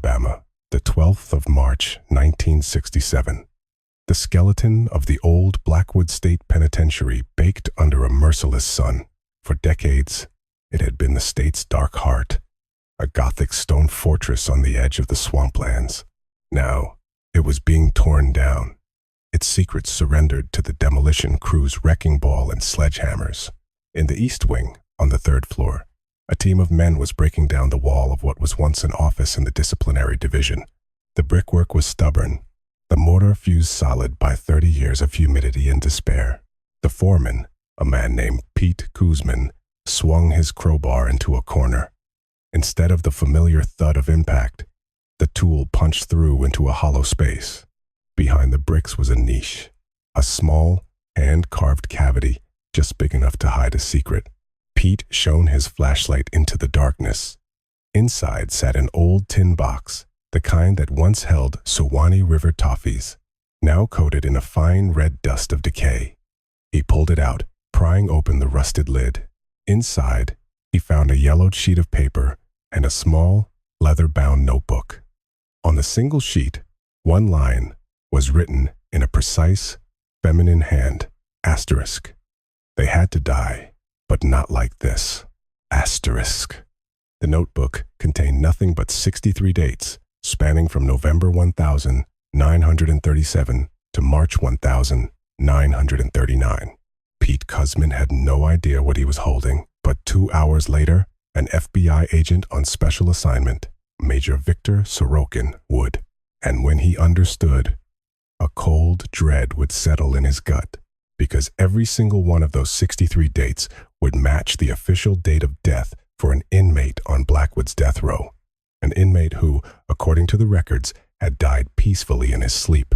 Alabama, the 12th of March, 1967. The skeleton of the old Blackwood State Penitentiary baked under a merciless sun. For decades, it had been the state's dark heart, a Gothic stone fortress on the edge of the swamplands. Now, it was being torn down, its secrets surrendered to the demolition crew's wrecking ball and sledgehammers. In the East Wing, on the 3rd floor, a team of men was breaking down the wall of what was once an office in the disciplinary division. The brickwork was stubborn, the mortar fused solid by 30 years of humidity and despair. The foreman, a man named Pete Kuzman, swung his crowbar into a corner. Instead of the familiar thud of impact, the tool punched through into a hollow space. Behind the bricks was a niche, a small, hand-carved cavity just big enough to hide a secret. Pete shone his flashlight into the darkness. Inside sat an old tin box, the kind that once held Suwannee River toffees, now coated in a fine red dust of decay. He pulled it out, prying open the rusted lid. Inside, he found a yellowed sheet of paper and a small, leather-bound notebook. On the single sheet, one line was written in a precise, feminine hand, asterisk. They had to die, but not like this. Asterisk. The notebook contained nothing but 63 dates, spanning from November 1937 to March 1939. Pete Kuzman had no idea what he was holding, but 2 hours later, an FBI agent on special assignment, Major Victor Sorokin, would. And when he understood, a cold dread would settle in his gut, because every single one of those 63 dates would match the official date of death for an inmate on Blackwood's death row, an inmate who, according to the records, had died peacefully in his sleep.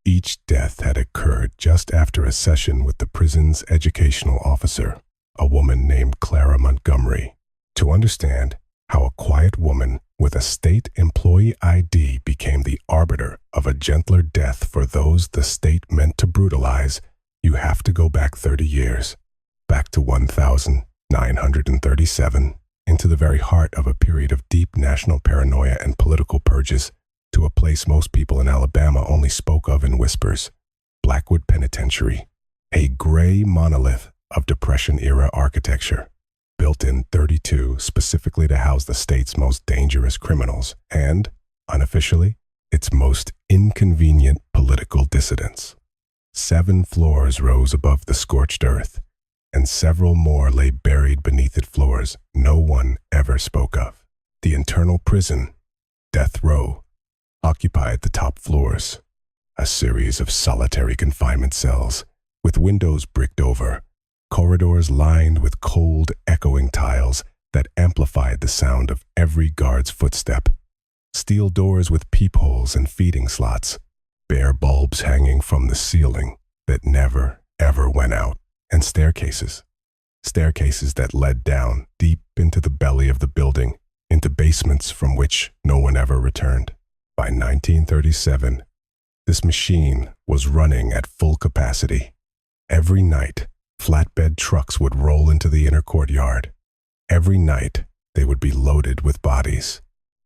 Each death had occurred just after a session with the prison's educational officer, a woman named Clara Montgomery. To understand how a quiet woman with a state employee ID became the arbiter of a gentler death for those the state meant to brutalize, you have to go back 30 years, back to 1937, into the very heart of a period of deep national paranoia and political purges, to a place most people in Alabama only spoke of in whispers, Blackwood Penitentiary, a gray monolith of Depression-era architecture, built in 32 specifically to house the state's most dangerous criminals and, unofficially, its most inconvenient political dissidents. 7 floors rose above the scorched earth, and several more lay buried beneath its floors no one ever spoke of. The internal prison, death row, occupied the top floors, a series of solitary confinement cells with windows bricked over, corridors lined with cold, echoing tiles that amplified the sound of every guard's footstep, steel doors with peepholes and feeding slots, bare bulbs hanging from the ceiling that never, ever went out, and staircases that led down deep into the belly of the building, into basements from which no one ever returned. By 1937, this machine was running at full capacity. Every night, flatbed trucks would roll into the inner courtyard. Every night, they would be loaded with bodies.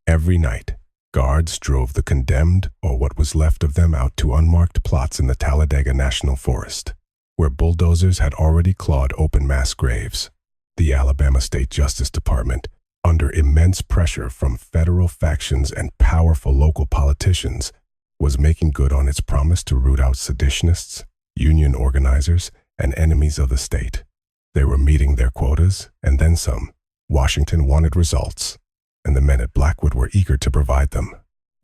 Every night, guards drove the condemned or what was left of them out to unmarked plots in the Talladega National Forest, where bulldozers had already clawed open mass graves. The Alabama State Justice Department, under immense pressure from federal factions and powerful local politicians, was making good on its promise to root out seditionists, union organizers, and enemies of the state. They were meeting their quotas, and then some. Washington wanted results, and the men at Blackwood were eager to provide them.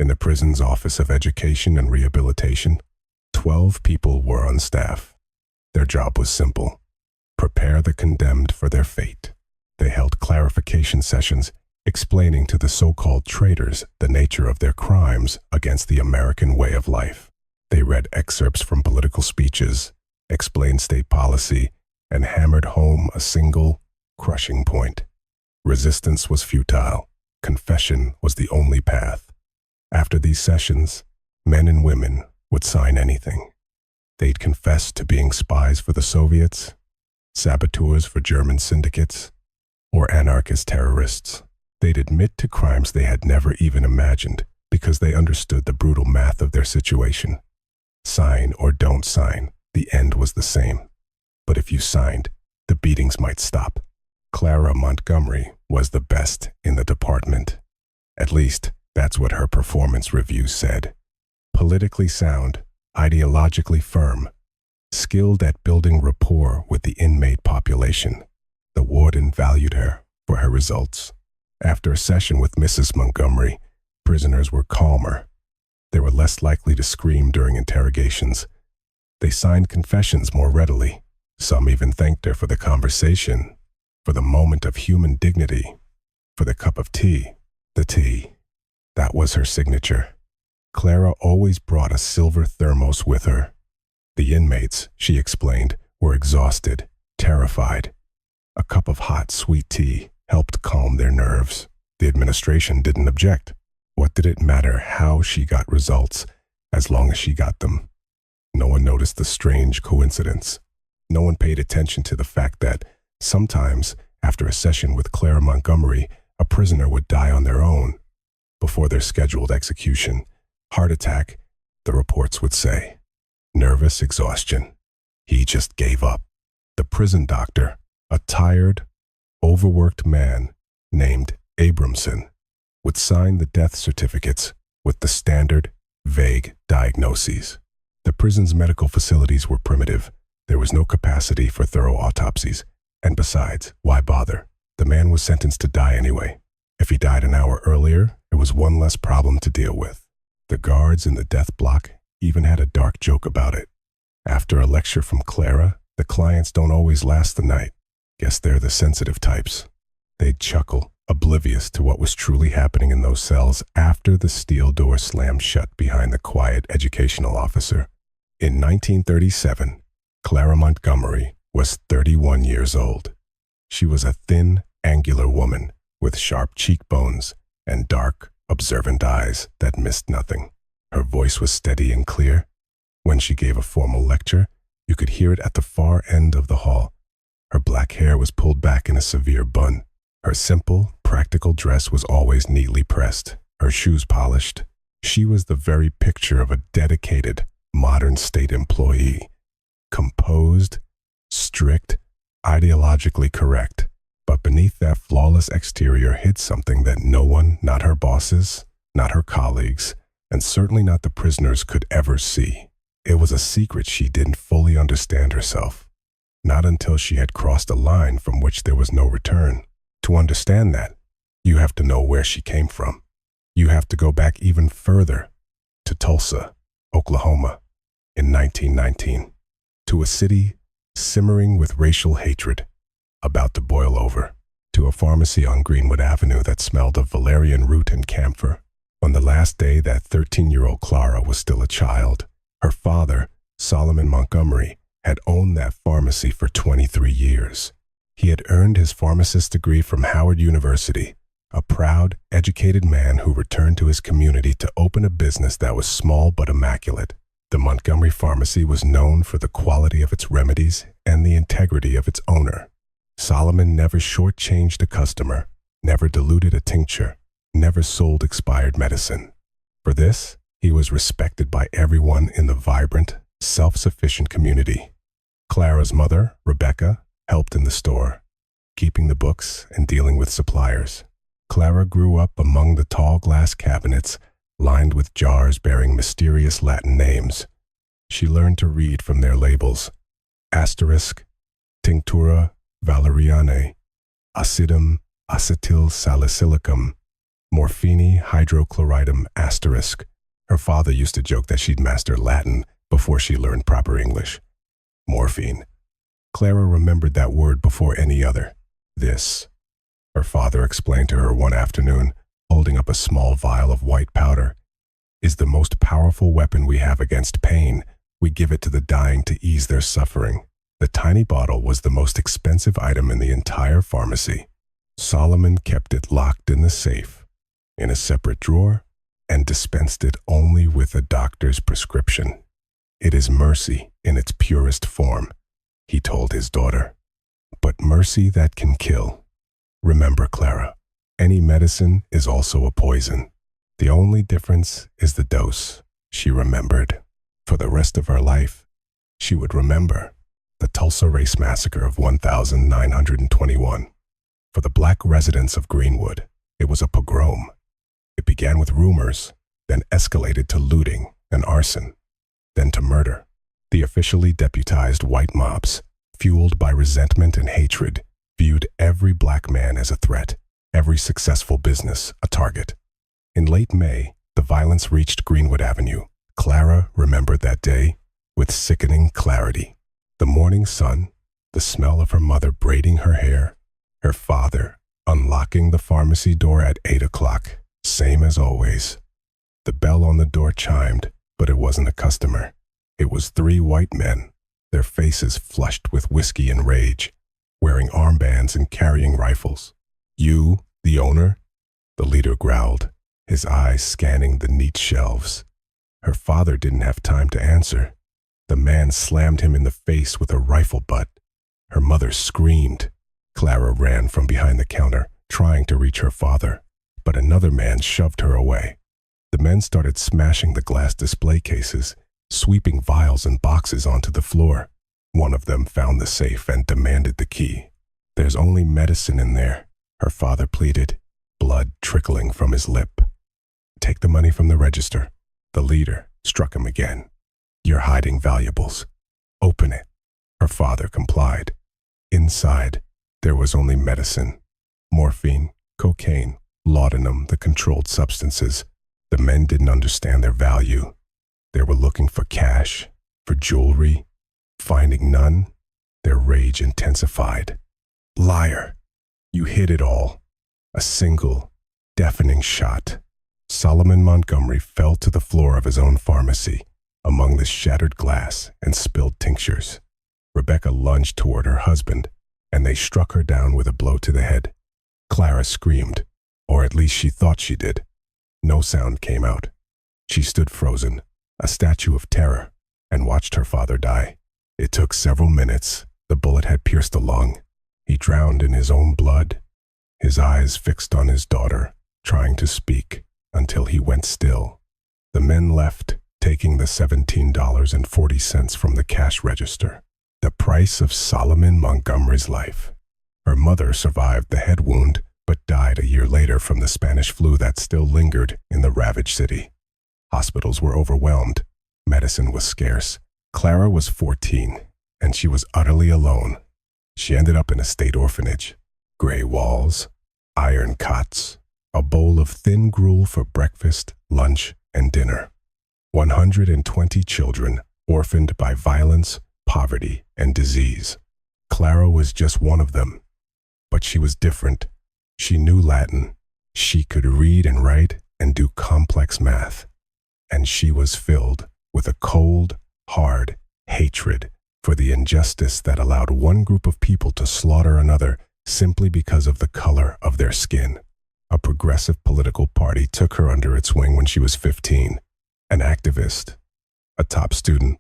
In the prison's Office of Education and Rehabilitation, 12 people were on staff. Their job was simple: prepare the condemned for their fate. They held clarification sessions explaining to the so-called traitors the nature of their crimes against the American way of life. They read excerpts from political speeches, explained state policy, and hammered home a single, crushing point. Resistance was futile. Confession was the only path. After these sessions, men and women would sign anything. They'd confess to being spies for the Soviets, saboteurs for German syndicates, or anarchist terrorists. They'd admit to crimes they had never even imagined, because they understood the brutal math of their situation. Sign or don't sign, the end was the same. But if you signed, the beatings might stop. Clara Montgomery was the best in the department. At least, that's what her performance reviews said. Politically sound, ideologically firm, skilled at building rapport with the inmate population. The warden valued her for her results. After a session with Mrs. Montgomery, prisoners were calmer. They were less likely to scream during interrogations. They signed confessions more readily. Some even thanked her for the conversation, for the moment of human dignity, for the cup of tea. The tea. That was her signature. Clara always brought a silver thermos with her. The inmates, she explained, were exhausted, terrified. A cup of hot, sweet tea helped calm their nerves. The administration didn't object. What did it matter how she got results, as long as she got them? No one noticed the strange coincidence. No one paid attention to the fact that sometimes, after a session with Clara Montgomery, a prisoner would die on their own. Before their scheduled execution, heart attack, the reports would say. Nervous exhaustion. He just gave up. The prison doctor, a tired, overworked man named Abramson, would sign the death certificates with the standard, vague diagnoses. The prison's medical facilities were primitive. There was no capacity for thorough autopsies. And besides, why bother? The man was sentenced to die anyway. If he died an hour earlier, it was one less problem to deal with. The guards in the death block even had a dark joke about it. After a lecture from Clara, the clients don't always last the night. Guess they're the sensitive types. They'd chuckle, oblivious to what was truly happening in those cells after the steel door slammed shut behind the quiet educational officer. In 1937, Clara Montgomery was 31 years old. She was a thin, angular woman with sharp cheekbones and dark, observant eyes that missed nothing. Her voice was steady and clear. When she gave a formal lecture, you could hear it at the far end of the hall. Her black hair was pulled back in a severe bun. Her simple, practical dress was always neatly pressed, her shoes polished. She was the very picture of a dedicated, modern state employee. Composed, strict, ideologically correct. But beneath that flawless exterior hid something that no one, not her bosses, not her colleagues, and certainly not the prisoners, could ever see. It was a secret she didn't fully understand herself. Not until she had crossed a line from which there was no return. To understand that, you have to know where she came from. You have to go back even further, to Tulsa, Oklahoma, in 1919, to a city simmering with racial hatred, about to boil over, to a pharmacy on Greenwood Avenue that smelled of valerian root and camphor. On the last day that 13-year-old Clara was still a child, her father, Solomon Montgomery, had owned that pharmacy for 23 years. He had earned his pharmacist degree from Howard University, a proud, educated man who returned to his community to open a business that was small but immaculate. The Montgomery Pharmacy was known for the quality of its remedies and the integrity of its owner. Solomon never shortchanged a customer, never diluted a tincture, never sold expired medicine. For this, he was respected by everyone in the vibrant, self-sufficient community. Clara's mother, Rebecca, helped in the store, keeping the books and dealing with suppliers. Clara grew up among the tall glass cabinets lined with jars bearing mysterious Latin names. She learned to read from their labels: asterisk, tinctura valerianae, acidum acetyl salicylicum, morphine hydrochloridum asterisk. Her father used to joke that she'd master Latin before she learned proper English. Morphine. Clara remembered that word before any other. This, her father explained to her one afternoon, holding up a small vial of white powder, is the most powerful weapon we have against pain. We give it to the dying to ease their suffering. The tiny bottle was the most expensive item in the entire pharmacy. Solomon kept it locked in the safe, in a separate drawer, and dispensed it only with a doctor's prescription. It is mercy in its purest form, he told his daughter, but mercy that can kill. Remember, Clara, any medicine is also a poison. The only difference is the dose, she remembered. For the rest of her life, she would remember the Tulsa Race Massacre of 1921. For the black residents of Greenwood, it was a pogrom. It began with rumors, then escalated to looting and arson, then to murder. The officially deputized white mobs, fueled by resentment and hatred, viewed every black man as a threat, every successful business a target. In late May, the violence reached Greenwood Avenue. Clara remembered that day with sickening clarity. The morning sun, the smell of her mother braiding her hair, her father unlocking the pharmacy door at 8 o'clock, same as always. The bell on the door chimed, but it wasn't a customer. It was 3 white men, their faces flushed with whiskey and rage, wearing armbands and carrying rifles. "You, the owner?" the leader growled, his eyes scanning the neat shelves. Her father didn't have time to answer. The man slammed him in the face with a rifle butt. Her mother screamed. Clara ran from behind the counter, trying to reach her father, but another man shoved her away. The men started smashing the glass display cases, sweeping vials and boxes onto the floor. One of them found the safe and demanded the key. "There's only medicine in there," her father pleaded, blood trickling from his lip. "Take the money from the register." The leader struck him again. "You're hiding valuables. Open it." Her father complied. Inside, there was only medicine. Morphine, cocaine, laudanum, the controlled substances. The men didn't understand their value. They were looking for cash, for jewelry. Finding none, their rage intensified. "Liar! You hid it all." A single, deafening shot. Solomon Montgomery fell to the floor of his own pharmacy, among the shattered glass and spilled tinctures. Rebecca lunged toward her husband, and they struck her down with a blow to the head. Clara screamed, or at least she thought she did. No sound came out. She stood frozen, a statue of terror, and watched her father die. It took several minutes. The bullet had pierced the lung. He drowned in his own blood, his eyes fixed on his daughter, trying to speak, until he went still. The men left, taking the $17.40 from the cash register. The price of Solomon Montgomery's life. Her mother survived the head wound, but died a year later from the Spanish flu that still lingered in the ravaged city. Hospitals were overwhelmed. Medicine was scarce. Clara was 14, and she was utterly alone. She ended up in a state orphanage. Gray walls, iron cots, a bowl of thin gruel for breakfast, lunch, and dinner. 120 children orphaned by violence, poverty, and disease. Clara was just one of them. But she was different. She knew Latin. She could read and write and do complex math. And she was filled with a cold, hard hatred for the injustice that allowed one group of people to slaughter another simply because of the color of their skin. A progressive political party took her under its wing when she was 15, an activist, a top student,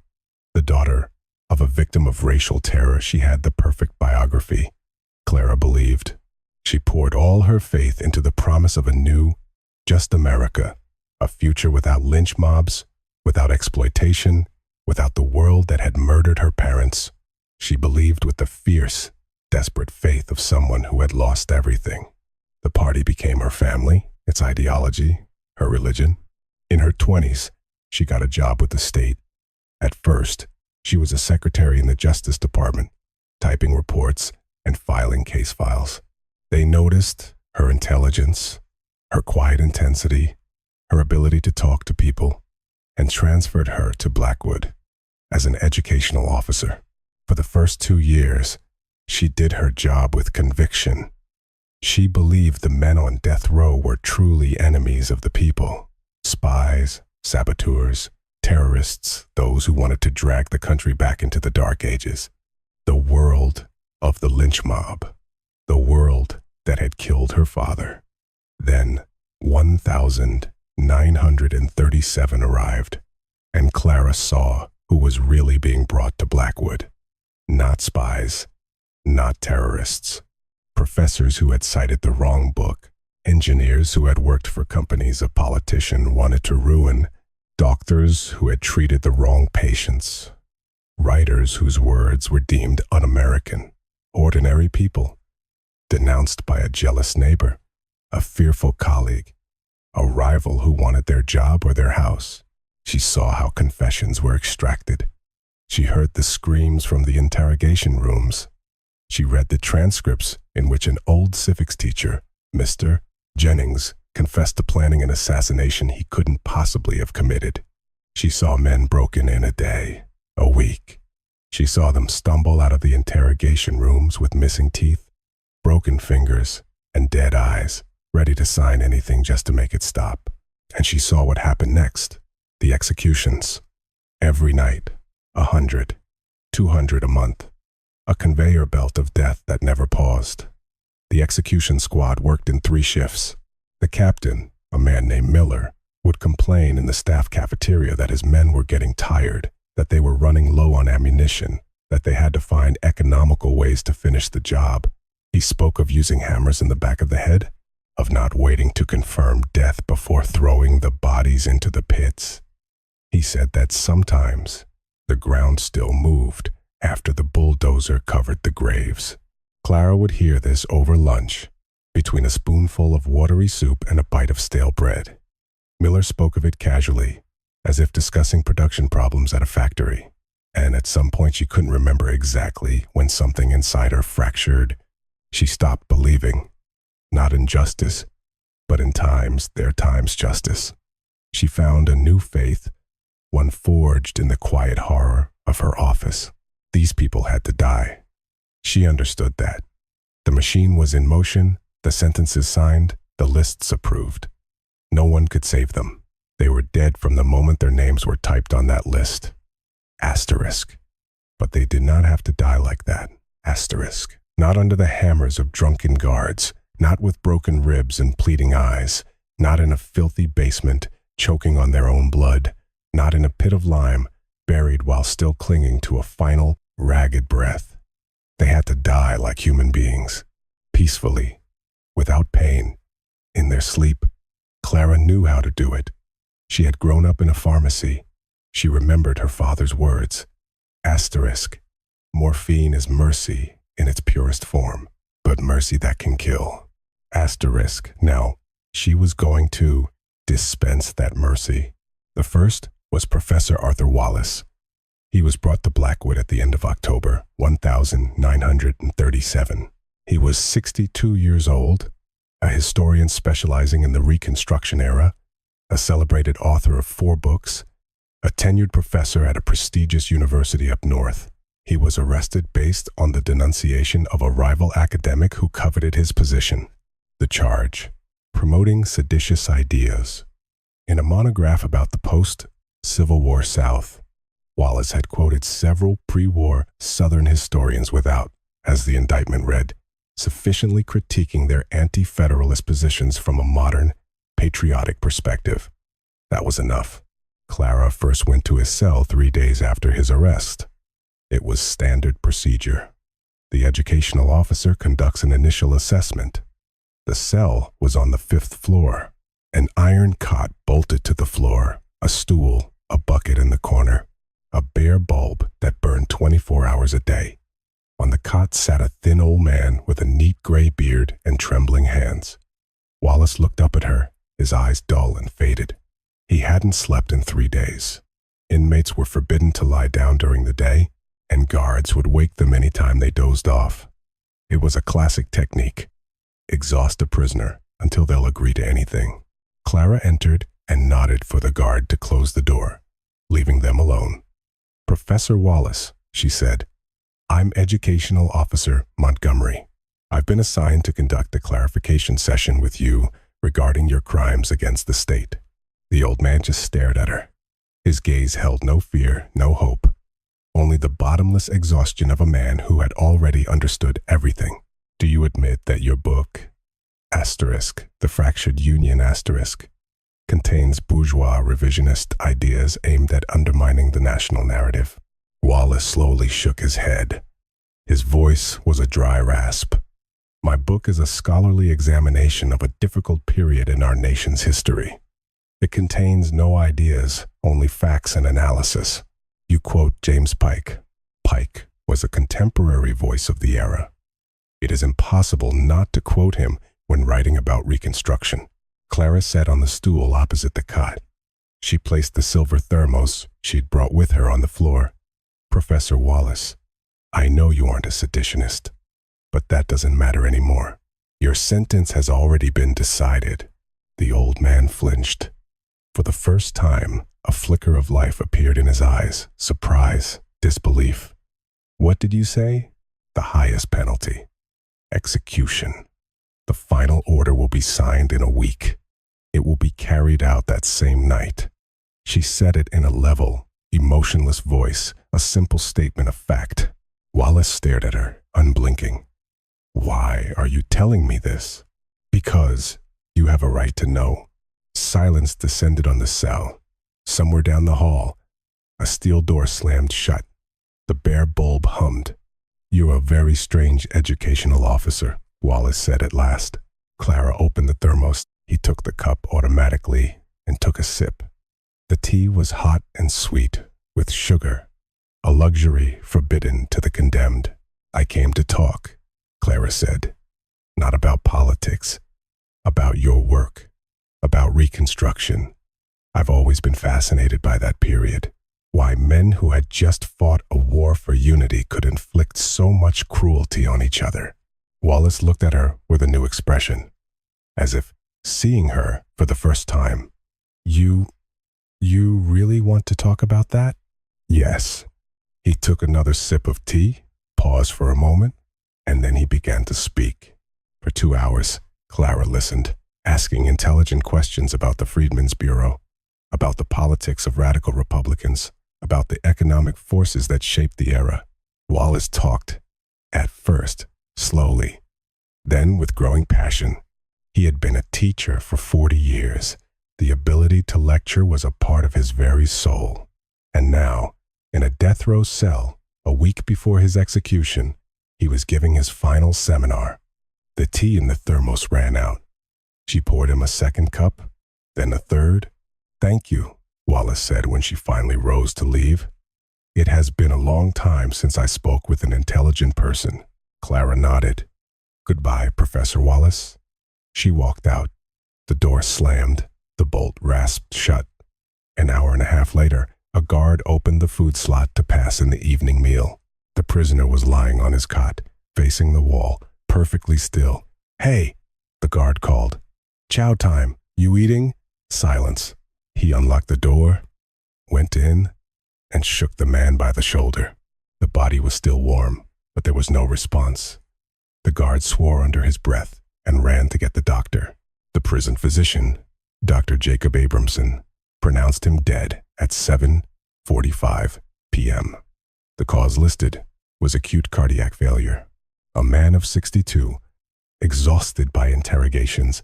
the daughter of a victim of racial terror. She had the perfect biography, Clara believed. She poured all her faith into the promise of a new, just America, a future without lynch mobs, without exploitation, without the world that had murdered her parents. She believed with the fierce, desperate faith of someone who had lost everything. The party became her family, its ideology, her religion. In her 20s, she got a job with the state. At first, she was a secretary in the Justice Department, typing reports and filing case files. They noticed her intelligence, her quiet intensity, her ability to talk to people, and transferred her to Blackwood as an educational officer. For the first 2 years, she did her job with conviction. She believed the men on death row were truly enemies of the people, spies, saboteurs, terrorists, those who wanted to drag the country back into the Dark Ages, the world of the lynch mob, the world that had killed her father. Then 1,937 arrived, and Clara saw who was really being brought to Blackwood. Not spies, not terrorists, professors who had cited the wrong book, engineers who had worked for companies a politician wanted to ruin, doctors who had treated the wrong patients, writers whose words were deemed un-American, ordinary people, denounced by a jealous neighbor, a fearful colleague, a rival who wanted their job or their house. She saw how confessions were extracted. She heard the screams from the interrogation rooms. She read the transcripts in which an old civics teacher, Mr. Jennings, confessed to planning an assassination he couldn't possibly have committed. She saw men broken in a day, a week. She saw them stumble out of the interrogation rooms with missing teeth, broken fingers, and dead eyes, ready to sign anything just to make it stop. And she saw what happened next, the executions. Every night, 100, 200 a month, a conveyor belt of death that never paused. The execution squad worked in 3 shifts. The captain, a man named Miller, would complain in the staff cafeteria that his men were getting tired, that they were running low on ammunition, that they had to find economical ways to finish the job. He spoke of using hammers in the back of the head, of not waiting to confirm death before throwing the bodies into the pits. He said that sometimes the ground still moved after the bulldozer covered the graves. Clara would hear this over lunch, between a spoonful of watery soup and a bite of stale bread. Miller spoke of it casually, as if discussing production problems at a factory, and at some point she couldn't remember exactly when something inside her fractured. She stopped believing, not in justice, but in their time's justice. She found a new faith, one forged in the quiet horror of her office. These people had to die. She understood that. The machine was in motion, the sentences signed, the lists approved. No one could save them. They were dead from the moment their names were typed on that list. Asterisk. But they did not have to die like that. Asterisk. Not under the hammers of drunken guards, not with broken ribs and pleading eyes, not in a filthy basement, choking on their own blood, not in a pit of lime, buried while still clinging to a final, ragged breath. They had to die like human beings, peacefully, without pain, in their sleep. Clara knew how to do it. She had grown up in a pharmacy. She remembered her father's words. Asterisk. Morphine is mercy in its purest form, but mercy that can kill. Asterisk. Now, she was going to dispense that mercy. The first was Professor Arthur Wallace. He was brought to Blackwood at the end of October, 1937. He was 62 years old, a historian specializing in the Reconstruction era, a celebrated author of 4 books, a tenured professor at a prestigious university up north. He was arrested based on the denunciation of a rival academic who coveted his position. The charge: promoting seditious ideas. In a monograph about the post-Civil War South, Wallace had quoted several pre-war Southern historians without, as the indictment read, sufficiently critiquing their anti-federalist positions from a modern, patriotic perspective. That was enough. Clara first went to his cell 3 days after his arrest. It was standard procedure. The educational officer conducts an initial assessment. The cell was on the 5th floor. An iron cot bolted to the floor, a stool, a bucket in the corner, a bare bulb that burned 24 hours a day. On the cot sat a thin old man with a neat gray beard and trembling hands. Wallace looked up at her, his eyes dull and faded. He hadn't slept in 3 days. Inmates were forbidden to lie down during the day, and guards would wake them any time they dozed off. It was a classic technique. Exhaust a prisoner until they'll agree to anything. Clara entered and nodded for the guard to close the door, leaving them alone. "Professor Wallace," she said, "I'm Educational Officer Montgomery. I've been assigned to conduct a clarification session with you regarding your crimes against the state." The old man just stared at her. His gaze held no fear, no hope, only the bottomless exhaustion of a man who had already understood everything. "Do you admit that your book, *The Fractured Union*, contains bourgeois revisionist ideas aimed at undermining the national narrative?" Wallace slowly shook his head. His voice was a dry rasp. My book is a scholarly examination of a difficult period in our nation's history. It contains no ideas, only facts and analysis. You quote James Pike. Pike was a contemporary voice of the era. It is impossible not to quote him when writing about Reconstruction. Clara sat on the stool opposite the cot. She placed the silver thermos she'd brought with her on the floor. Professor Wallace, I know you aren't a seditionist, but that doesn't matter anymore. Your sentence has already been decided. The old man flinched. For the first time, a flicker of life appeared in his eyes, surprise, disbelief. What did you say? The highest penalty. Execution. The final order will be signed in a week. It will be carried out that same night. She said it in a level, emotionless voice, a simple statement of fact. Wallace stared at her, unblinking. Why are you telling me this? Because you have a right to know. Silence descended on the cell. Somewhere down the hall, a steel door slammed shut. The bare bulb hummed. You're a very strange educational officer, Wallace said at last. Clara opened the thermos. He took the cup automatically and took a sip. The tea was hot and sweet, with sugar, a luxury forbidden to the condemned. I came to talk, Clara said. Not about politics, about your work, about Reconstruction. I've always been fascinated by that period. Why men who had just fought a war for unity could inflict so much cruelty on each other. Wallace looked at her with a new expression, as if seeing her for the first time. You really want to talk about that? Yes. He took another sip of tea, paused for a moment, and then he began to speak. For 2 hours, Clara listened, asking intelligent questions about the Freedmen's Bureau, about the politics of radical Republicans, about the economic forces that shaped the era. Wallace talked, at first, slowly, then with growing passion. He had been a teacher for 40 years. The ability to lecture was a part of his very soul. And now, in a death row cell, a week before his execution, he was giving his final seminar. The tea in the thermos ran out. She poured him a second cup, then a third. Thank you, Wallace said when she finally rose to leave. It has been a long time since I spoke with an intelligent person. Clara nodded. Goodbye, Professor Wallace. She walked out. The door slammed. The bolt rasped shut. An hour and a half later, a guard opened the food slot to pass in the evening meal. The prisoner was lying on his cot, facing the wall, perfectly still. Hey, the guard called. Chow time. You eating? Silence. He unlocked the door, went in, and shook the man by the shoulder. The body was still warm, but there was no response. The guard swore under his breath and ran to get the doctor. The prison physician, Dr. Jacob Abramson, pronounced him dead at 7:45 p.m. The cause listed was acute cardiac failure. A man of 62, exhausted by interrogations,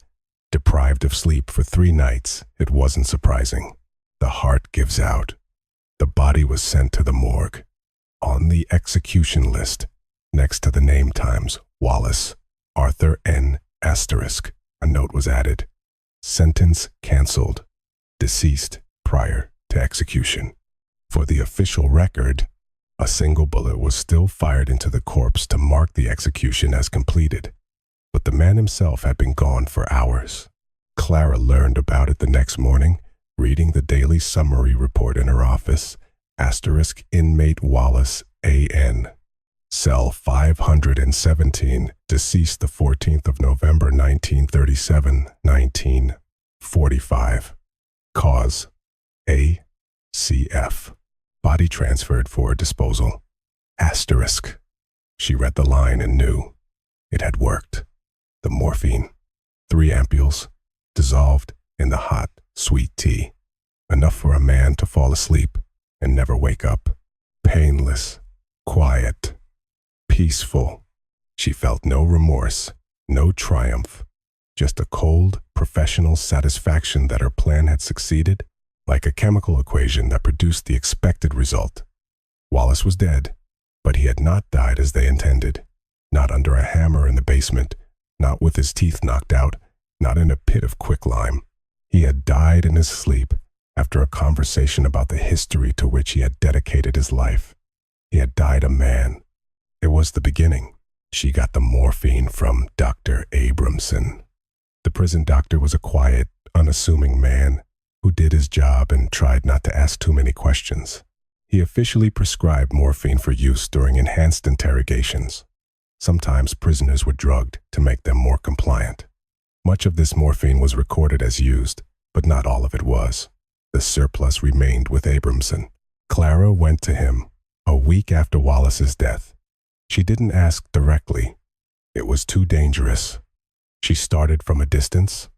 deprived of sleep for 3 nights. It wasn't surprising. The heart gives out. The body was sent to the morgue. On the execution list, next to the name times Wallace, Arthur N. Asterisk, a note was added. Sentence canceled. Deceased prior to execution. For the official record, a single bullet was still fired into the corpse to mark the execution as completed, but the man himself had been gone for hours. Clara learned about it the next morning, reading the daily summary report in her office. Asterisk inmate Wallace A.N. Cell 517, deceased the 14th of November 1937, 1945. Cause A.C.F. Body transferred for disposal. Asterisk. She read the line and knew. It had worked. The morphine. 3 ampules, dissolved in the hot, sweet tea. Enough for a man to fall asleep and never wake up. Painless, quiet, peaceful. She felt no remorse, no triumph, just a cold, professional satisfaction that her plan had succeeded, like a chemical equation that produced the expected result. Wallace was dead, but he had not died as they intended, not under a hammer in the basement, not with his teeth knocked out, not in a pit of quicklime. He had died in his sleep after a conversation about the history to which he had dedicated his life. He had died a man. It was the beginning. She got the morphine from Dr. Abramson. The prison doctor was a quiet, unassuming man who did his job and tried not to ask too many questions. He officially prescribed morphine for use during enhanced interrogations. Sometimes prisoners were drugged to make them more compliant. Much of this morphine was recorded as used, but not all of it was. The surplus remained with Abramson. Clara went to him a week after Wallace's death. She didn't ask directly. It was too dangerous. She started from a distance.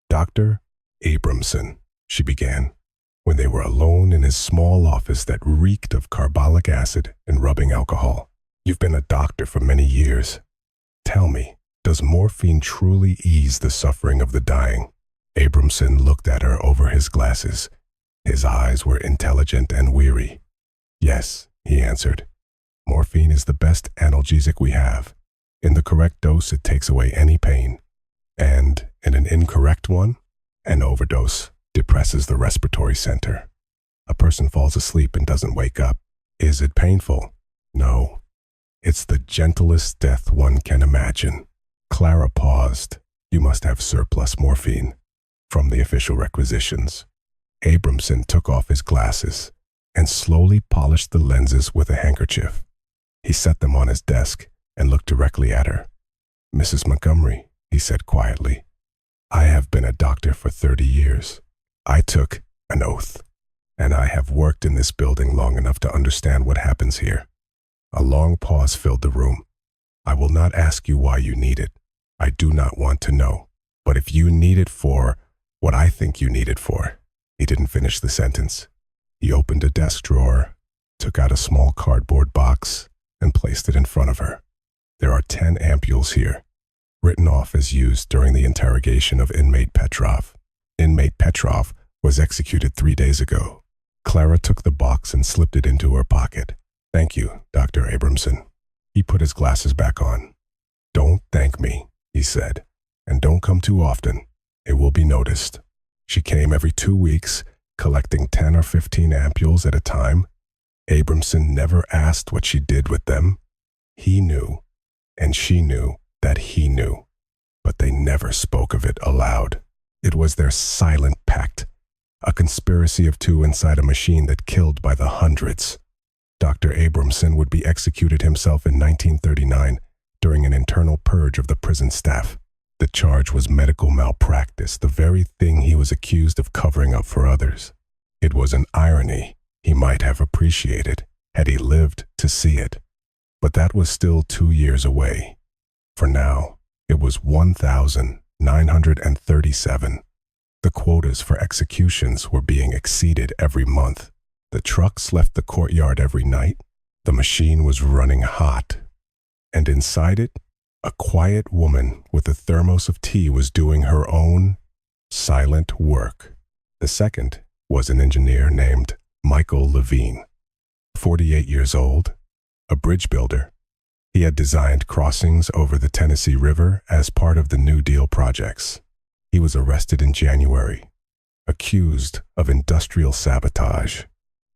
"Dr. Abramson," she began, when they were alone in his small office that reeked of carbolic acid and rubbing alcohol. "You've been a doctor for many years. Tell me, does morphine truly ease the suffering of the dying?" Abramson looked at her over his glasses. His eyes were intelligent and weary. "Yes," he answered. "Morphine is the best analgesic we have. In the correct dose, it takes away any pain. And in an incorrect one, an overdose depresses the respiratory center. A person falls asleep and doesn't wake up. Is it painful? No. It's the gentlest death one can imagine." Clara paused. "You must have surplus morphine from the official requisitions." Abramson took off his glasses and slowly polished the lenses with a handkerchief. He set them on his desk and looked directly at her. "Mrs. Montgomery," he said quietly, "I have been a doctor for 30 years. I took an oath, and I have worked in this building long enough to understand what happens here." A long pause filled the room. "I will not ask you why you need it. I do not want to know. But if you need it for what I think you need it for." He didn't finish the sentence. He opened a desk drawer, took out a small cardboard box, and placed it in front of her. "There are 10 ampules here, written off as used during the interrogation of inmate Petrov. Inmate Petrov was executed 3 days ago." Clara took the box and slipped it into her pocket. "Thank you, Dr. Abramson." He put his glasses back on. "Don't thank me," he said, "and don't come too often. It will be noticed." She came every 2 weeks, collecting 10 or 15 ampules at a time. Abramson never asked what she did with them. He knew, and she knew that he knew, but they never spoke of it aloud. It was their silent pact, a conspiracy of two inside a machine that killed by the hundreds. Dr. Abramson would be executed himself in 1939 during an internal purge of the prison staff. The charge was medical malpractice, the very thing he was accused of covering up for others. It was an irony he might have appreciated had he lived to see it. But that was still 2 years away. For now, it was 1,937. The quotas for executions were being exceeded every month. The trucks left the courtyard every night. The machine was running hot. And inside it, a quiet woman with a thermos of tea was doing her own silent work. The second was an engineer named Michael Levine, 48 years old, a bridge builder. He had designed crossings over the Tennessee River as part of the New Deal projects. He was arrested in January, accused of industrial sabotage.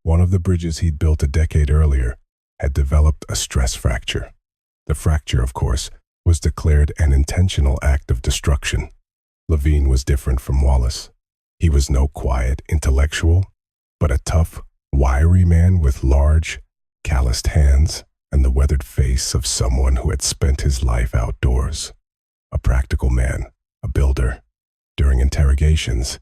One of the bridges he'd built a decade earlier had developed a stress fracture. The fracture, of course, was declared an intentional act of destruction. Levine was different from Wallace. He was no quiet intellectual, but a tough, wiry man with large, calloused hands and the weathered face of someone who had spent his life outdoors. A practical man, a builder. During interrogations,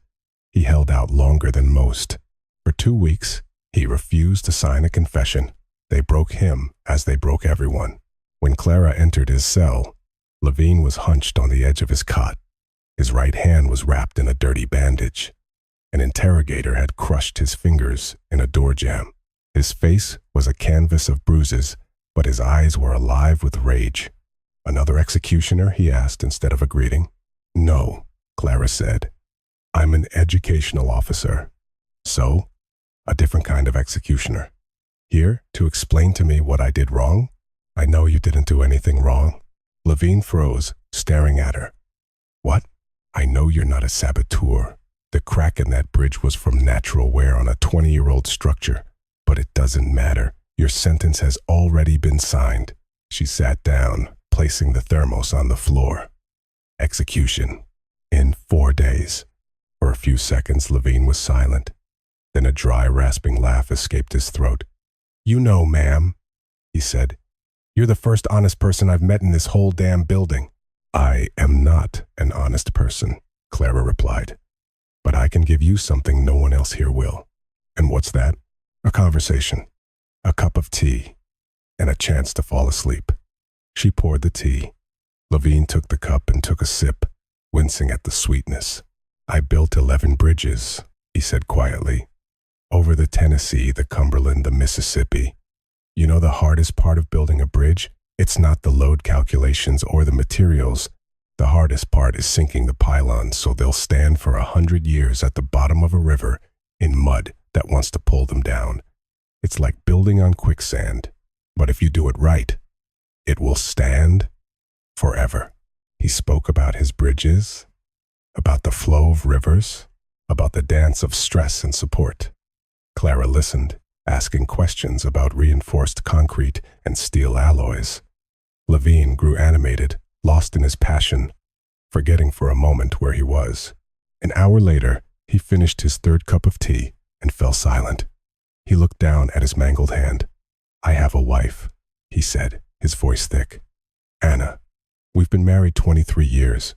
he held out longer than most. For 2 weeks, he refused to sign a confession. They broke him as they broke everyone. When Clara entered his cell, Levine was hunched on the edge of his cot. His right hand was wrapped in a dirty bandage. An interrogator had crushed his fingers in a door jamb. His face was a canvas of bruises, but his eyes were alive with rage. "Another executioner?" he asked instead of a greeting. "No," Clara said. "I'm an educational officer." "So? A different kind of executioner. Here to explain to me what I did wrong?" "I know you didn't do anything wrong." Levine froze, staring at her. What? I know you're not a saboteur. The crack in that bridge was from natural wear on a 20-year-old structure, but it doesn't matter. Your sentence has already been signed. She sat down, placing the thermos on the floor. Execution. In 4 days. For a few seconds, Levine was silent. Then a dry, rasping laugh escaped his throat. You know, ma'am, he said. You're the first honest person I've met in this whole damn building. I am not an honest person, Clara replied. But I can give you something no one else here will. And what's that? A conversation, a cup of tea, and a chance to fall asleep. She poured the tea. Levine took the cup and took a sip, wincing at the sweetness. I built 11 bridges, he said quietly. Over the Tennessee, the Cumberland, the Mississippi. You know the hardest part of building a bridge? It's not the load calculations or the materials. The hardest part is sinking the pylons so they'll stand for 100 years at the bottom of a river in mud that wants to pull them down. It's like building on quicksand, but if you do it right, it will stand forever. He spoke about his bridges, about the flow of rivers, about the dance of stress and support. Clara listened, asking questions about reinforced concrete and steel alloys. Levine grew animated, lost in his passion, forgetting for a moment where he was. An hour later, he finished his third cup of tea and fell silent. He looked down at his mangled hand. I have a wife, he said, his voice thick. Anna. We've been married 23 years.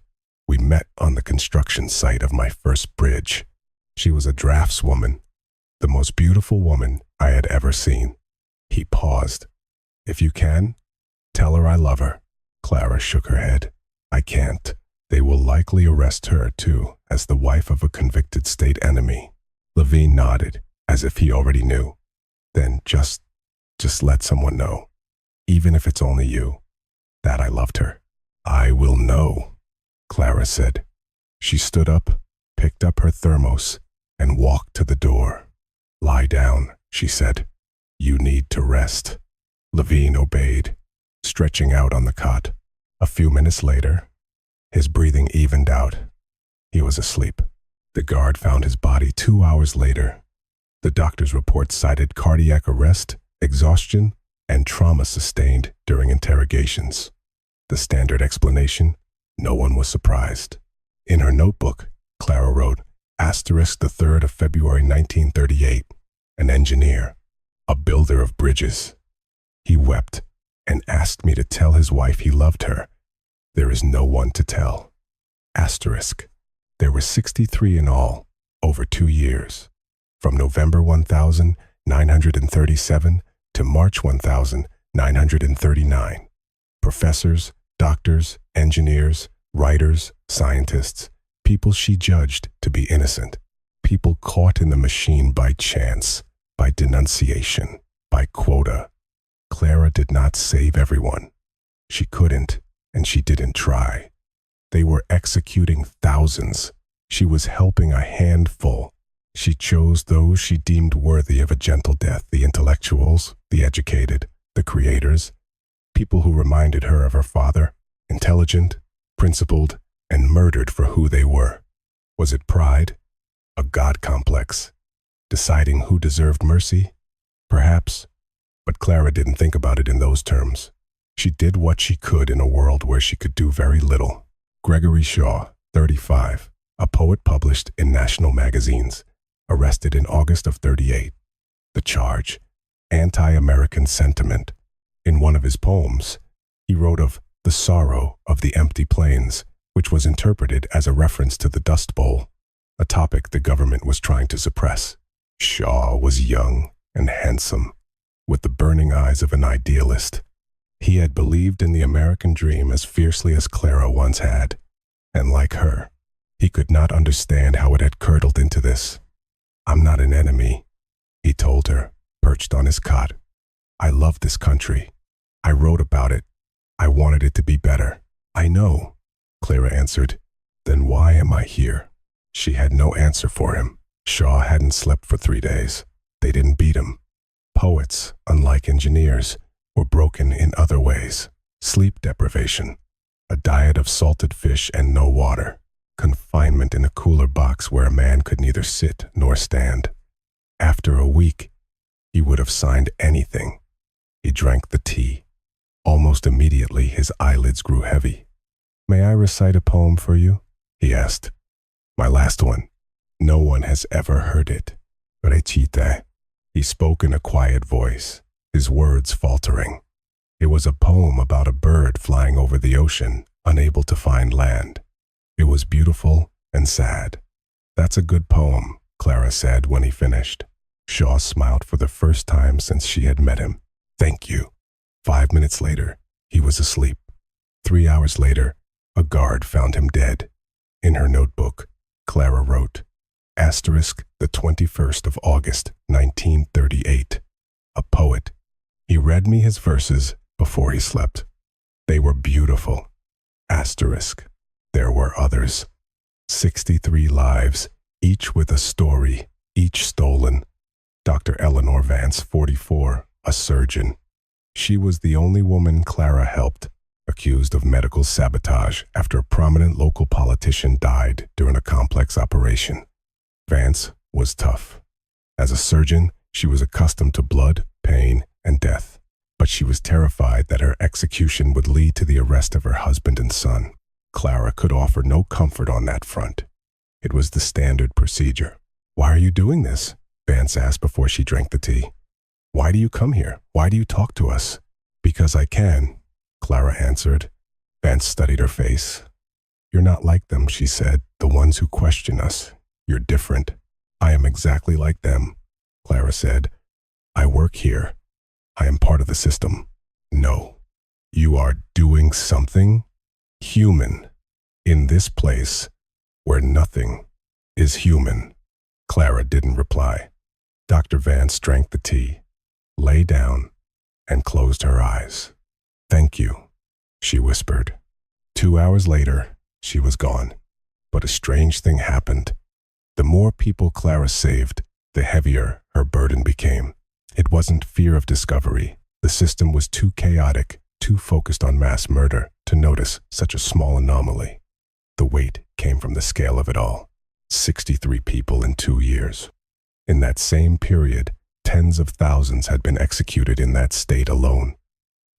We met on the construction site of my first bridge. She was a draftswoman, the most beautiful woman I had ever seen. He paused. If you can, tell her I love her. Clara shook her head. I can't. They will likely arrest her, too, as the wife of a convicted state enemy. Levine nodded, as if he already knew. Then just let someone know, even if it's only you, that I loved her. I will know, Clara said. She stood up, picked up her thermos, and walked to the door. Lie down, she said. You need to rest. Levine obeyed, stretching out on the cot. A few minutes later, his breathing evened out. He was asleep. The guard found his body 2 hours later. The doctor's report cited cardiac arrest, exhaustion, and trauma sustained during interrogations. The standard explanation, no one was surprised. In her notebook, Clara wrote, Asterisk the 3rd of February 1938, an engineer, a builder of bridges. He wept and asked me to tell his wife he loved her. There is no one to tell. Asterisk. There were 63 in all, over 2 years, from November 1937 to March 1939. Professors, doctors, engineers, writers, scientists, people she judged to be innocent, people caught in the machine by chance, by denunciation, by quota. Clara did not save everyone. She couldn't, and she didn't try. They were executing thousands. She was helping a handful. She chose those she deemed worthy of a gentle death, the intellectuals, the educated, the creators, people who reminded her of her father, intelligent, principled, and murdered for who they were. Was it pride? A God complex? Deciding who deserved mercy? Perhaps. But Clara didn't think about it in those terms. She did what she could in a world where she could do very little. Gregory Shaw, 35, a poet published in national magazines, arrested in August of 38. The charge, anti-American sentiment. In one of his poems, he wrote of the sorrow of the empty plains, which was interpreted as a reference to the Dust Bowl, a topic the government was trying to suppress. Shaw was young and handsome, with the burning eyes of an idealist. He had believed in the American dream as fiercely as Clara once had, and like her, he could not understand how it had curdled into this. I'm not an enemy, he told her, perched on his cot. I love this country. I wrote about it. I wanted it to be better. I know, Clara answered. Then why am I here? She had no answer for him. Shaw hadn't slept for 3 days. They didn't beat him. Poets, unlike engineers, were broken in other ways. Sleep deprivation, A diet of salted fish and no water. Confinement in a cooler box where a man could neither sit nor stand. After a week, he would have signed anything. He drank the tea. Almost immediately, his eyelids grew heavy. "May I recite a poem for you?" he asked. "My last one. No one has ever heard it." Recite. He spoke in a quiet voice, his words faltering. It was a poem about a bird flying over the ocean, unable to find land. It was beautiful and sad. "That's a good poem," Clara said when he finished. Shaw smiled for the first time since she had met him. "Thank you." 5 minutes later, he was asleep. 3 hours later, a guard found him dead. In her notebook, Clara wrote, the 21st of August, 1938. A poet. He read me his verses before he slept. They were beautiful. There were others. 63 lives, each with a story, each stolen. Dr. Eleanor Vance, 44, a surgeon. She was the only woman Clara helped, accused of medical sabotage after a prominent local politician died during a complex operation. Vance was tough. As a surgeon, she was accustomed to blood, pain, and death, but she was terrified that her execution would lead to the arrest of her husband and son. Clara could offer no comfort on that front. It was the standard procedure. "Why are you doing this?" Vance asked before she drank the tea. "Why do you come here? Why do you talk to us?" "Because I can," Clara answered. Vance studied her face. "You're not like them," she said, "the ones who question us. You're different." "I am exactly like them," Clara said. "I work here. I am part of the system." "No, you are doing something human in this place where nothing is human." Clara didn't reply. Dr. Vance drank the tea, lay down, and closed her eyes. "Thank you," she whispered. 2 hours later, she was gone. But a strange thing happened. The more people Clara saved, the heavier her burden became. It wasn't fear of discovery. The system was too chaotic, too focused on mass murder to notice such a small anomaly. The weight came from the scale of it all. 63 people in 2 years. In that same period, tens of thousands had been executed in that state alone.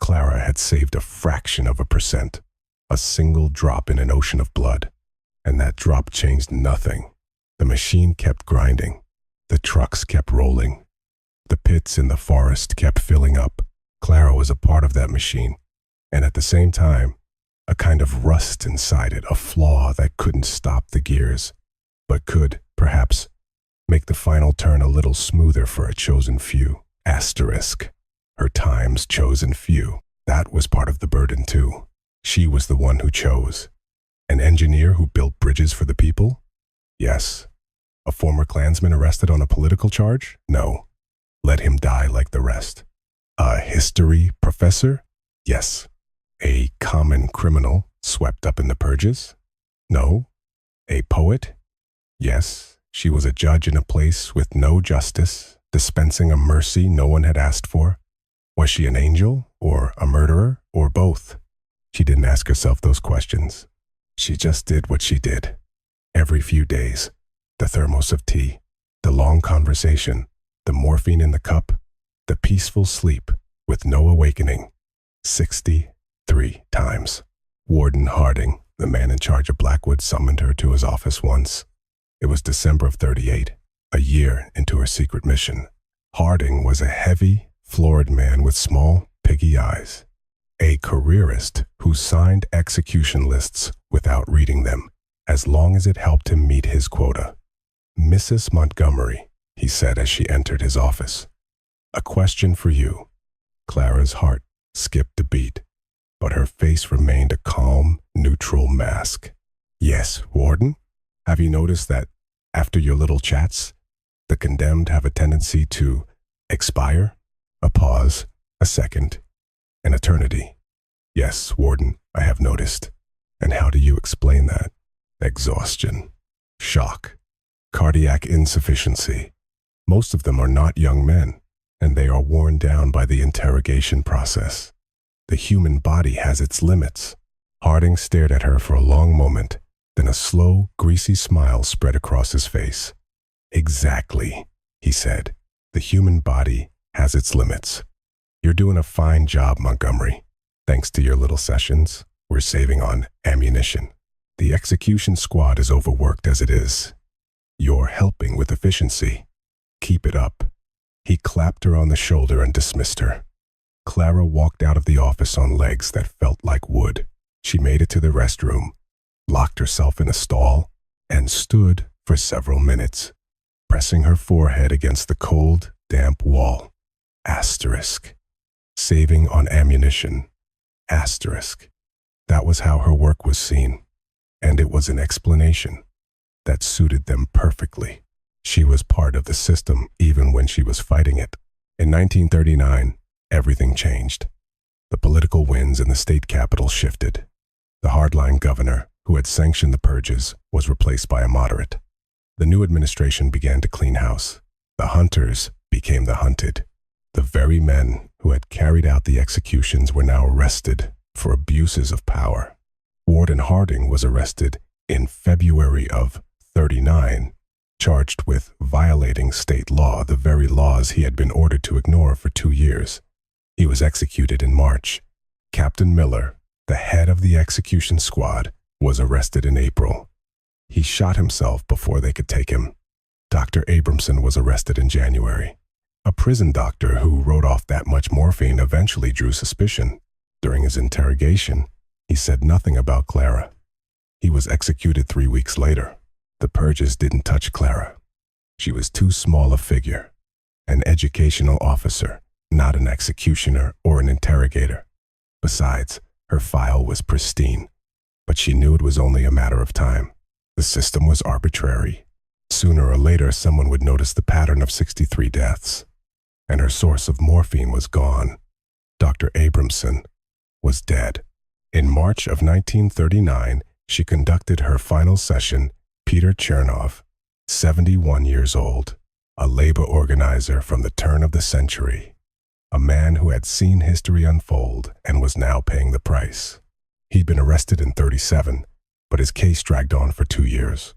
Clara had saved a fraction of a percent, a single drop in an ocean of blood. And that drop changed nothing. The machine kept grinding. The trucks kept rolling. The pits in the forest kept filling up. Clara was a part of that machine, and at the same time, a kind of rust inside it, a flaw that couldn't stop the gears, but could, perhaps, make the final turn a little smoother for a chosen few. Her time's chosen few. That was part of the burden too. She was the one who chose. An engineer who built bridges for the people? Yes. A former Klansman arrested on a political charge? No. Let him die like the rest. A history professor? Yes. A common criminal swept up in the purges? No. A poet? Yes. She was a judge in a place with no justice, dispensing a mercy no one had asked for. Was she an angel, or a murderer, or both? She didn't ask herself those questions. She just did what she did. Every few days, the thermos of tea, the long conversation, the morphine in the cup, the peaceful sleep with no awakening. 63 times. Warden Harding, the man in charge of Blackwood, summoned her to his office once. It was December of 38, a year into her secret mission. Harding was a heavy, florid man with small, piggy eyes. A careerist who signed execution lists without reading them, as long as it helped him meet his quota. "Mrs. Montgomery," he said as she entered his office. "A question for you." Clara's heart skipped a beat, but her face remained a calm, neutral mask. "Yes, Warden? Have you noticed that after your little chats, the condemned have a tendency to expire?" A pause, a second, an eternity. "Yes, Warden, I have noticed. And how do you explain that?" "Exhaustion, shock, cardiac insufficiency. Most of them are not young men, and they are worn down by the interrogation process. The human body has its limits. Harding stared at her for a long moment, then a slow, greasy smile spread across his face. Exactly, he said. The human body has its limits. You're doing a fine job, Montgomery. Thanks to your little sessions, we're saving on ammunition. The execution squad is overworked as it is. You're helping with efficiency. Keep it up. He clapped her on the shoulder and dismissed her. Clara walked out of the office on legs that felt like wood. She made it to the restroom, locked herself in a stall, and stood for several minutes, pressing her forehead against the cold, damp wall. Asterisk. Saving on ammunition. Asterisk. That was how her work was seen, and it was an explanation that suited them perfectly. She was part of the system even when she was fighting it. In 1939, everything changed. The political winds in the state capital shifted. The hardline governor, who had sanctioned the purges, was replaced by a moderate. The new administration began to clean house. The hunters became the hunted. The very men who had carried out the executions were now arrested for abuses of power. Warden Harding was arrested in February of 39, charged with violating state law, the very laws he had been ordered to ignore for 2 years. He was executed in March. Captain Miller, the head of the execution squad, was arrested in April. He shot himself before they could take him. Dr. Abramson was arrested in January. A prison doctor who wrote off that much morphine eventually drew suspicion. During his interrogation, he said nothing about Clara. He was executed 3 weeks later. The purges didn't touch Clara. She was too small a figure, an educational officer, not an executioner or an interrogator. Besides, her file was pristine, but she knew it was only a matter of time. The system was arbitrary. Sooner or later, someone would notice the pattern of 63 deaths, and her source of morphine was gone. Dr. Abramson was dead. In March of 1939, she conducted her final session. Peter Chernoff, 71 years old, a labor organizer from the turn of the century, a man who had seen history unfold and was now paying the price. He'd been arrested in 37, but his case dragged on for 2 years.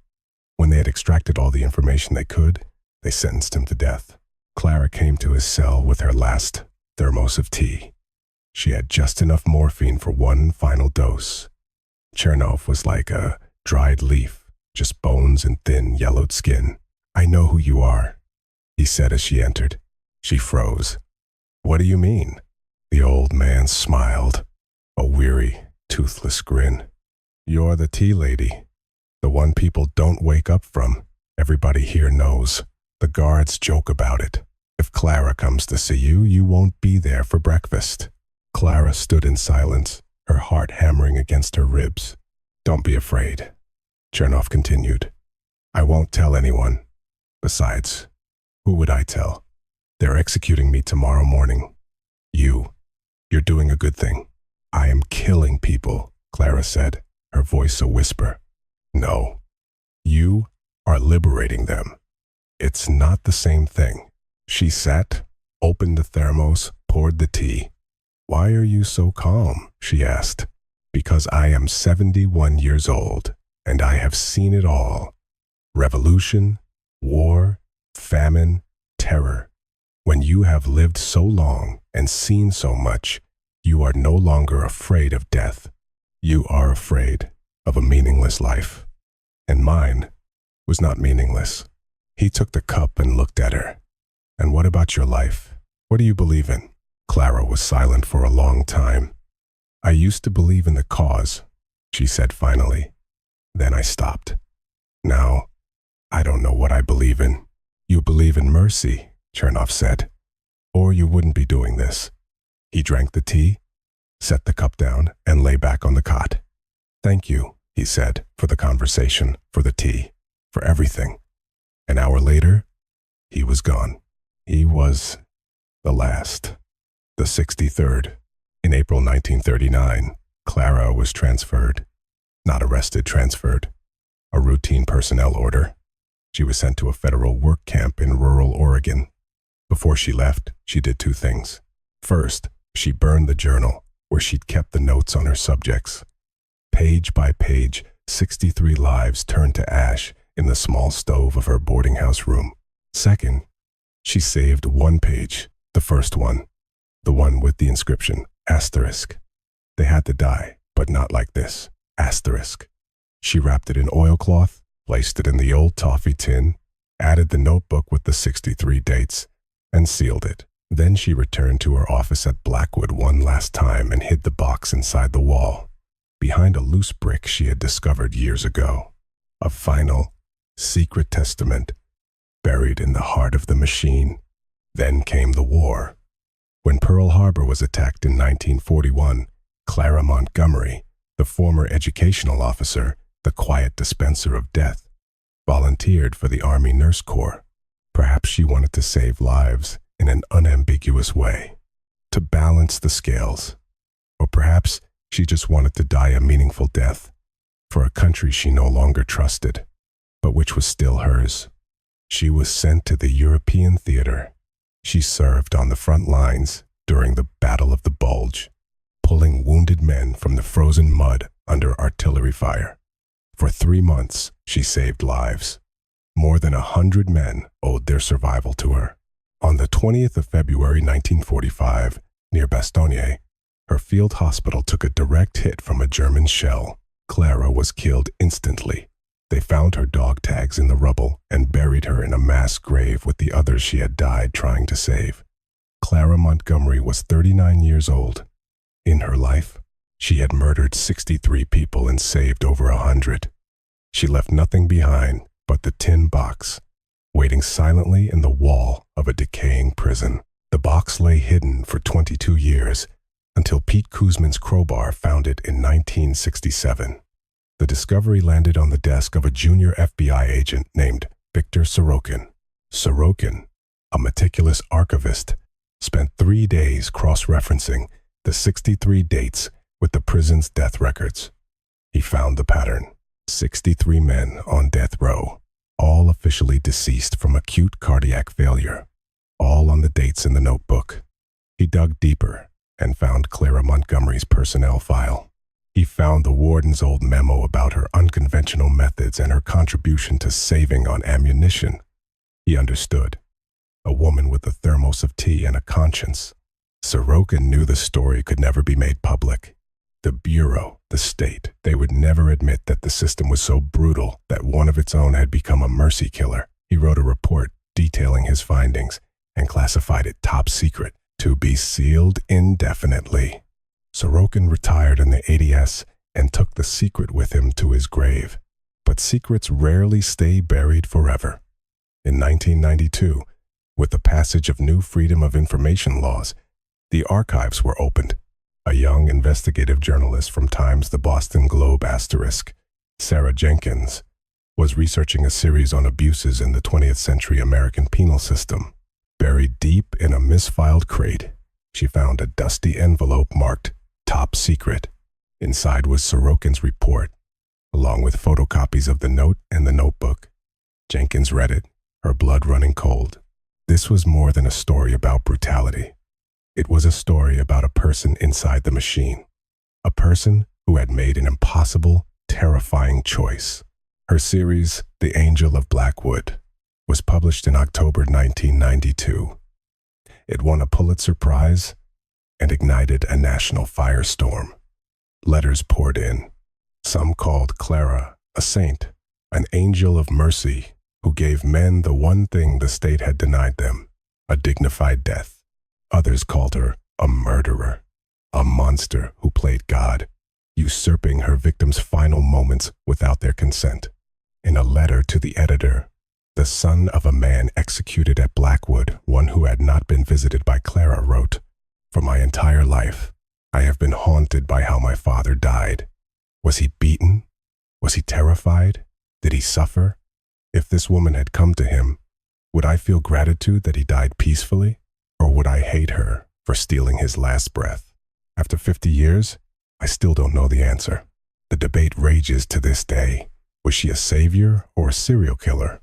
When they had extracted all the information they could, they sentenced him to death. Clara came to his cell with her last thermos of tea. She had just enough morphine for one final dose. Chernoff was like a dried leaf, just bones and thin, yellowed skin. "I know who you are," he said as she entered. She froze. "What do you mean?" The old man smiled, a weary, toothless grin. "You're the tea lady, the one people don't wake up from. Everybody here knows. The guards joke about it. If Clara comes to see you, you won't be there for breakfast." Clara stood in silence, her heart hammering against her ribs. "Don't be afraid," Chernoff continued. "I won't tell anyone. Besides, who would I tell? They're executing me tomorrow morning. You're doing a good thing." "I am killing people," Clara said, her voice a whisper. "No, you are liberating them. It's not the same thing." She sat, opened the thermos, poured the tea. "Why are you so calm?" she asked. "Because I am 71 years old. And I have seen it all. Revolution, war, famine, terror. When you have lived so long and seen so much, you are no longer afraid of death. You are afraid of a meaningless life. And mine was not meaningless." He took the cup and looked at her. "And what about your life? What do you believe in?" Clara was silent for a long time. "I used to believe in the cause," she said finally. Then I stopped. "Now, I don't know what I believe in." "You believe in mercy," Chernoff said, "or you wouldn't be doing this." He drank the tea, set the cup down, and lay back on the cot. "Thank you," he said, "for the conversation, for the tea, for everything." An hour later, he was gone. He was the last, the 63rd. In April 1939, Clara was transferred. Not arrested, transferred. A routine personnel order. She was sent to a federal work camp in rural Oregon. Before she left, she did 2 things. First, she burned the journal where she'd kept the notes on her subjects. Page by page, 63 lives turned to ash in the small stove of her boarding house room. Second, she saved one page, the first one, the one with the inscription, asterisk. They had to die, but not like this, asterisk. She wrapped it in oilcloth, placed it in the old toffee tin, added the notebook with the 63 dates, and sealed it. Then she returned to her office at Blackwood one last time and hid the box inside the wall, behind a loose brick she had discovered years ago. A final, secret testament buried in the heart of the machine. Then came the war. When Pearl Harbor was attacked in 1941, Clara Montgomery, the former educational officer, the quiet dispenser of death, volunteered for the Army Nurse Corps. Perhaps she wanted to save lives in an unambiguous way, to balance the scales. Or perhaps she just wanted to die a meaningful death for a country she no longer trusted, but which was still hers. She was sent to the European theater. She served on the front lines during the Battle of the Bulge, pulling wounded men from the frozen mud under artillery fire. For 3 months, she saved lives. More than 100 men owed their survival to her. On the 20th of February 1945, near Bastogne, her field hospital took a direct hit from a German shell. Clara was killed instantly. They found her dog tags in the rubble and buried her in a mass grave with the others she had died trying to save. Clara Montgomery was 39 years old. In her life, she had murdered 63 people and saved over 100. She left nothing behind but the tin box, waiting silently in the wall of a decaying prison. The box lay hidden for 22 years until Pete Kuzmin's crowbar found it in 1967. The discovery landed on the desk of a junior FBI agent named Victor Sorokin. Sorokin, a meticulous archivist, spent 3 days cross-referencing the 63 dates with the prison's death records. He found the pattern: 63 men on death row, all officially deceased from acute cardiac failure, all on the dates in the notebook. He dug deeper and found Clara Montgomery's personnel file. He found the warden's old memo about her unconventional methods and her contribution to saving on ammunition. He understood. A woman with a thermos of tea and a conscience. Sorokin knew the story could never be made public. The Bureau, the state, they would never admit that the system was so brutal that one of its own had become a mercy killer. He wrote a report detailing his findings and classified it top secret, to be sealed indefinitely. Sorokin retired in the 80s and took the secret with him to his grave. But secrets rarely stay buried forever. In 1992, with the passage of new Freedom of Information laws, the archives were opened. A young investigative journalist from Times the Boston Globe *, Sarah Jenkins, was researching a series on abuses in the 20th century American penal system. Buried deep in a misfiled crate, she found a dusty envelope marked Top Secret. Inside was Sorokin's report, along with photocopies of the note and the notebook. Jenkins read it, her blood running cold. This was more than a story about brutality. It was a story about a person inside the machine, a person who had made an impossible, terrifying choice. Her series, The Angel of Blackwood, was published in October 1992. It won a Pulitzer Prize and ignited a national firestorm. Letters poured in. Some called Clara a saint, an angel of mercy who gave men the one thing the state had denied them, a dignified death. Others called her a murderer, a monster who played God, usurping her victims' final moments without their consent. In a letter to the editor, the son of a man executed at Blackwood, one who had not been visited by Clara, wrote, "For my entire life, I have been haunted by how my father died. Was he beaten? Was he terrified? Did he suffer? If this woman had come to him, would I feel gratitude that he died peacefully? Or would I hate her for stealing his last breath? After 50 years, I still don't know the answer. The debate rages to this day. Was she a savior or a serial killer?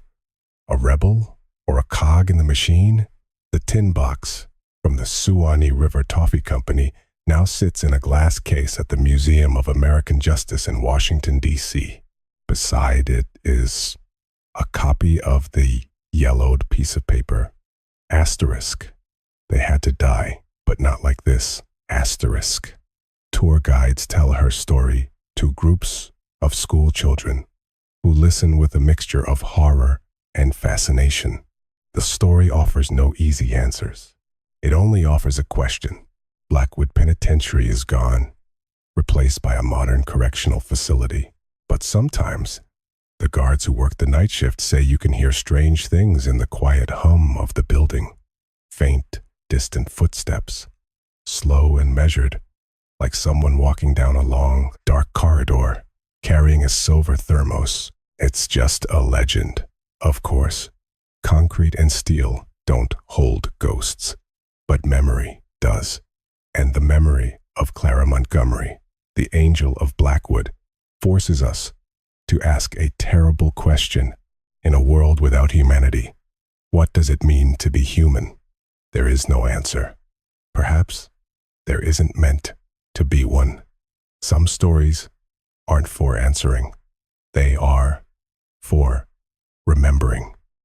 A rebel or a cog in the machine? The tin box from the Suwannee River Toffee Company now sits in a glass case at the Museum of American Justice in Washington, D.C. Beside it is a copy of the yellowed piece of paper. Asterisk. They had to die, but not like this. Asterisk. Tour guides tell her story to groups of school children who listen with a mixture of horror and fascination. The story offers no easy answers. It only offers a question. Blackwood Penitentiary is gone, replaced by a modern correctional facility. But sometimes, the guards who work the night shift say you can hear strange things in the quiet hum of the building. Faint, distant footsteps, slow and measured, like someone walking down a long, dark corridor, carrying a silver thermos. It's just a legend. Of course, concrete and steel don't hold ghosts, but memory does. And the memory of Clara Montgomery, the angel of Blackwood, forces us to ask a terrible question in a world without humanity. What does it mean to be human? There is no answer. Perhaps there isn't meant to be one. Some stories aren't for answering. They are for